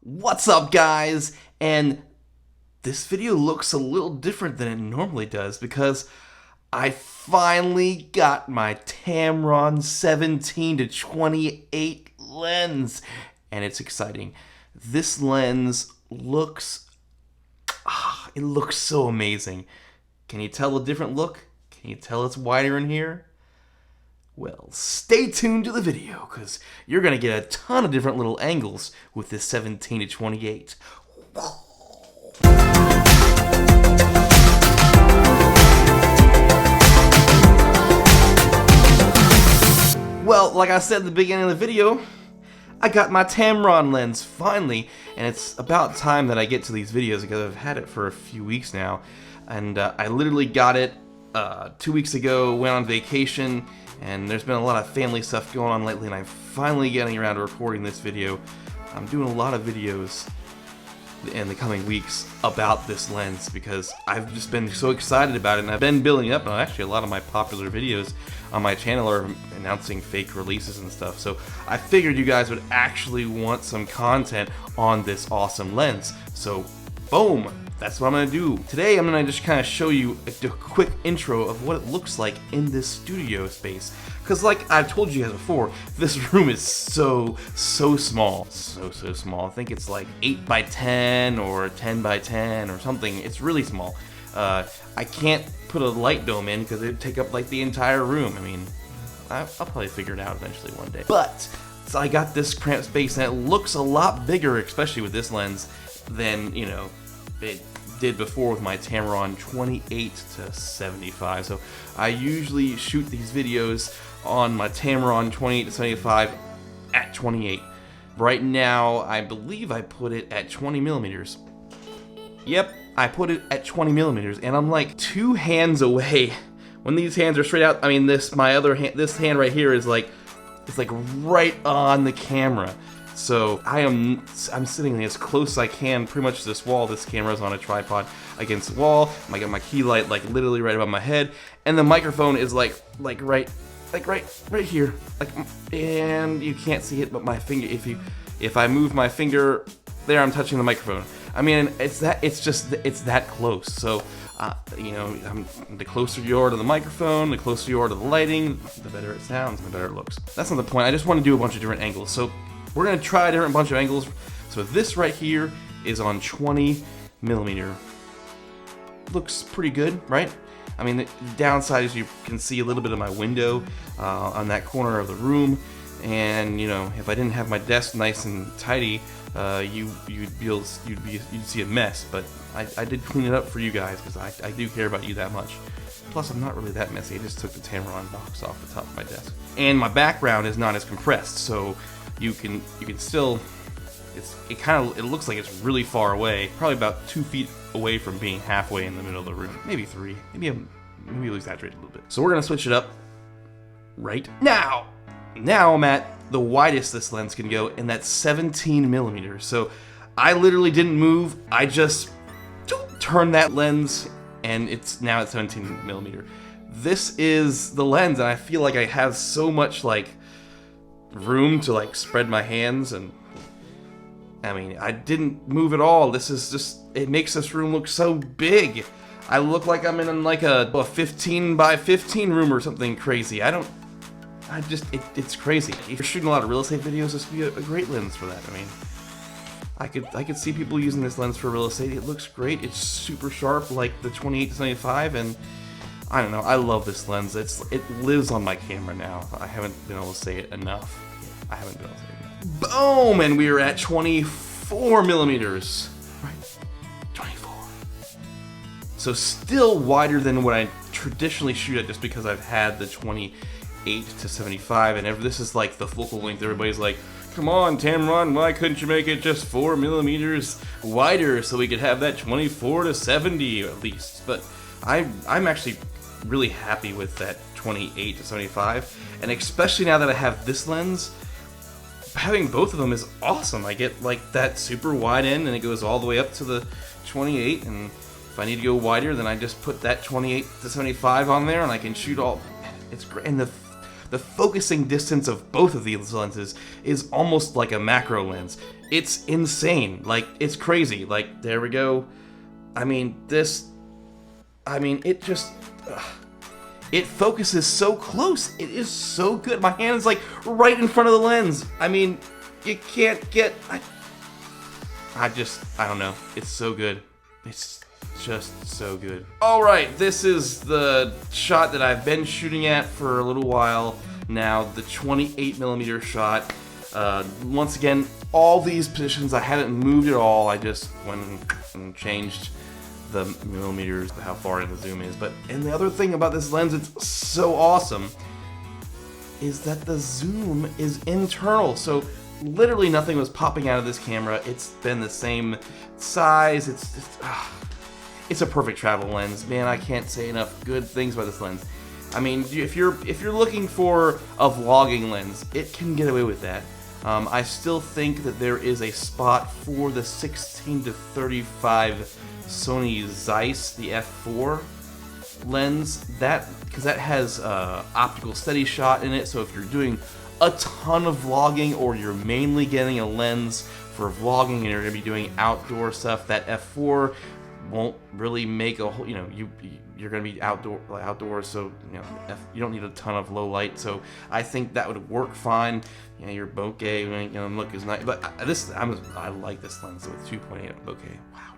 What's up, guys? And this video looks a little different than it normally does because I finally got my Tamron 17-28 lens, and it's exciting. This lens looks, it looks so amazing. Can you tell a different look? Can you tell it's wider in here? Well, stay tuned to the video, because you're going to get a ton of different little angles with this 17-28. Well, like I said at the beginning of the video, I got my Tamron lens, finally, and it's about time that I get to these videos because I've had it for a few weeks now, and I literally got it 2 weeks ago, went on vacation, and there's been a lot of family stuff going on lately, and I'm finally getting around to recording this video. I'm doing a lot of videos in the coming weeks about this lens because I've just been so excited about it, and I've been building up. And actually, a lot of my popular videos on my channel are announcing fake releases and stuff, so I figured you guys would actually want some content on this awesome lens. So boom, that's what I'm gonna do. Today I'm gonna just kind of show you a quick intro of what it looks like in this studio space. Because like I've told you guys before, this room is so small. So small. I think it's like 8 by 10 or 10 by 10 or something. It's really small. I can't put a light dome in because it'd take up like the entire room. I mean, I'll probably figure it out eventually one day. But, so I got this cramped space, and it looks a lot bigger, especially with this lens, than, you know, it did before with my Tamron 28-75. So I usually shoot these videos on my Tamron 28-75 at 28. Right now, I believe I put it at 20 millimeters. Yep, I put it at 20 millimeters, and I'm like 2 hands away. When these hands are straight out, I mean, my other hand, this hand right here is like, it's like right on the camera. So I'm sitting as close as I can, pretty much to this wall. This camera's on a tripod against the wall. I got my key light like literally right above my head, and the microphone is like right here. And you can't see it, but my finger. If I move my finger there, I'm touching the microphone. I mean, it's that close. So you know, the closer you are to the microphone, the closer you are to the lighting, the better it sounds, and the better it looks. That's not the point. I just want to do a bunch of different angles. So we're gonna try a bunch of angles. So this right here is on 20 millimeter. Looks pretty good, right? I mean, the downside is you can see a little bit of my window on that corner of the room, and you know, if I didn't have my desk nice and tidy, you'd see a mess. But I did clean it up for you guys because I do care about you that much. Plus, I'm not really that messy. I just took the Tamron box off the top of my desk, and my background is not as compressed, so you can still, it looks like it's really far away, probably about 2 feet away from being halfway in the middle of the room, maybe 3, maybe I'll exaggerate a little bit. So we're gonna switch it up right now. Now I'm at the widest this lens can go, and that's 17 millimeters. So I literally didn't move. I just turned that lens, and it's now at 17 millimeter. This is the lens, and I feel like I have so much like room to like spread my hands, and I mean, I didn't move at all. This is just, it makes this room look so big. I look like I'm in like a 15 by 15 room or something crazy. It's crazy. If you're shooting a lot of real estate videos, this would be a great lens for that. I mean, I could see people using this lens for real estate. It looks great. It's super sharp like the 28-75, and I don't know, I love this lens. It lives on my camera now. I haven't been able to say it enough. I haven't been able to say it enough. Boom! And we are at 24 millimeters. Right? 24. So still wider than what I traditionally shoot at, just because I've had the 28-75, and this is like the focal length. Everybody's like, come on, Tamron, why couldn't you make it just 4 millimeters wider so we could have that 24-70 at least? But I'm actually really happy with that 28-75, and especially now that I have this lens, having both of them is awesome. I get like that super wide end, and it goes all the way up to the 28, and if I need to go wider, then I just put that 28-75 on there, and I can shoot all. It's great, and the the focusing distance of both of these lenses is almost like a macro lens. It's insane. Like, it's crazy. Like, there we go. I mean, it just... it focuses so close. It is so good. My hand is like right in front of the lens. I mean, you can't get... I don't know. It's so good. It's just so good. Alright, this is the shot that I've been shooting at for a little while now. The 28mm shot. Once again, all these positions I haven't moved at all. I just went and changed the millimeters, how far in the zoom is. And the other thing about this lens, it's so awesome, is that the zoom is internal. So literally nothing was popping out of this camera. It's been the same size. It's a perfect travel lens, man. I can't say enough good things about this lens. I mean, if you're looking for a vlogging lens, it can get away with that. I still think that there is a spot for the 16-35 Sony Zeiss, the F4 lens, because that has optical steady shot in it. So if you're doing a ton of vlogging, or you're mainly getting a lens for vlogging and you're gonna be doing outdoor stuff, that F4 won't really make a whole, you're gonna be outdoors, so you don't need a ton of low light. So I think that would work fine. Your bokeh look is nice, but I like this lens with 2.8 bokeh. Wow,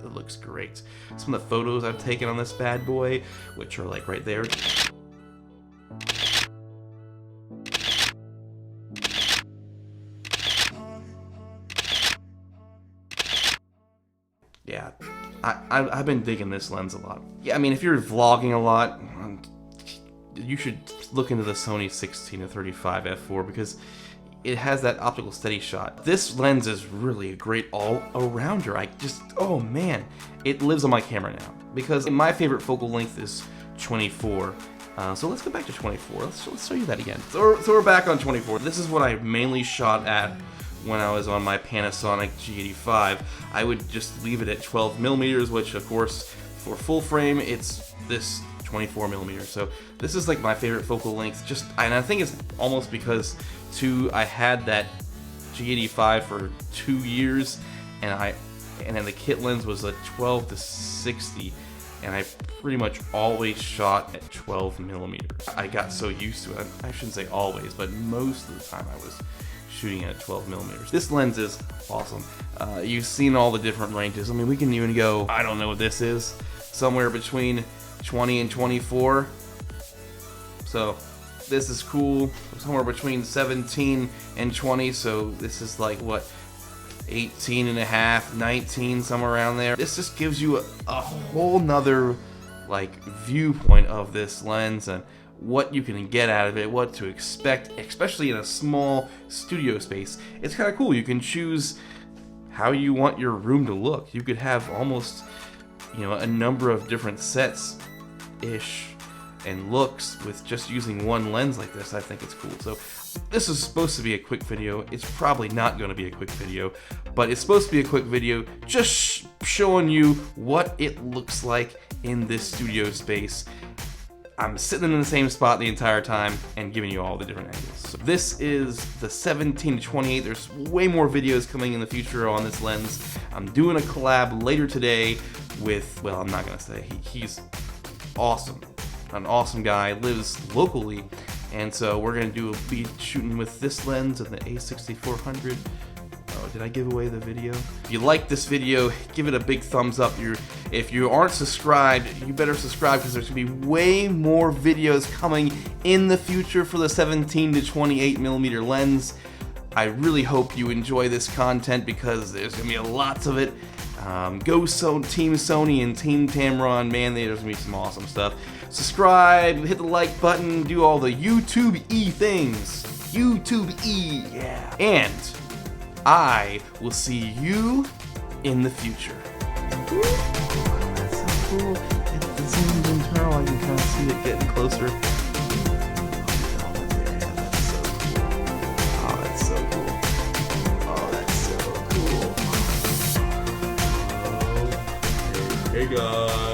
it looks great. Some of the photos I've taken on this bad boy, which are like right there. Yeah, I've been digging this lens a lot. Yeah, I mean, if you're vlogging a lot, you should look into the Sony 16-35 F4 because it has that optical steady shot. This lens is really a great all-arounder. Oh man, it lives on my camera now because my favorite focal length is 24. So let's go back to 24. Let's show you that again. So we're back on 24. This is what I mainly shot at when I was on my Panasonic G85. I would just leave it at 12mm, which of course for full frame it's this 24mm. So this is like my favorite focal length. And I think it's almost because I had that G85 for 2 years, and then the kit lens was a 12-60, and I pretty much always shot at 12mm. I got so used to it. I shouldn't say always, but most of the time I was shooting at 12mm. This lens is awesome. You've seen all the different ranges. I mean, we can even go, I don't know what this is, somewhere between 20 and 24. So this is cool, somewhere between 17 and 20. So this is like what, 18 and a half, 19, somewhere around there. This just gives you a whole nother like viewpoint of this lens and what you can get out of it, what to expect, especially in a small studio space. It's kind of cool. You can choose how you want your room to look. You could have almost, a number of different sets-ish and looks with just using one lens like this. I think it's cool. So this is supposed to be a quick video. It's probably not going to be a quick video, but it's supposed to be a quick video just showing you what it looks like in this studio space. I'm sitting in the same spot the entire time and giving you all the different angles. So this is the 17-28. There's way more videos coming in the future on this lens. I'm doing a collab later today with, well, I'm not gonna say, he's awesome. An awesome guy, lives locally, and so we're gonna be shooting with this lens and the A6400. Oh, did I give away the video? If you like this video, give it a big thumbs up. If you aren't subscribed, you better subscribe because there's gonna be way more videos coming in the future for the 17-28mm lens. I really hope you enjoy this content because there's gonna be lots of it. Go Team Sony and Team Tamron, man, there's gonna be some awesome stuff. Subscribe, hit the like button, do all the YouTube-y things. YouTube-y, yeah. And I will see you in the future. Ooh, that's so cool. The zoom's internal, I can kind of see it getting closer. Oh, that's so cool. Oh, that's so cool. Oh, that's so cool. Hey guys.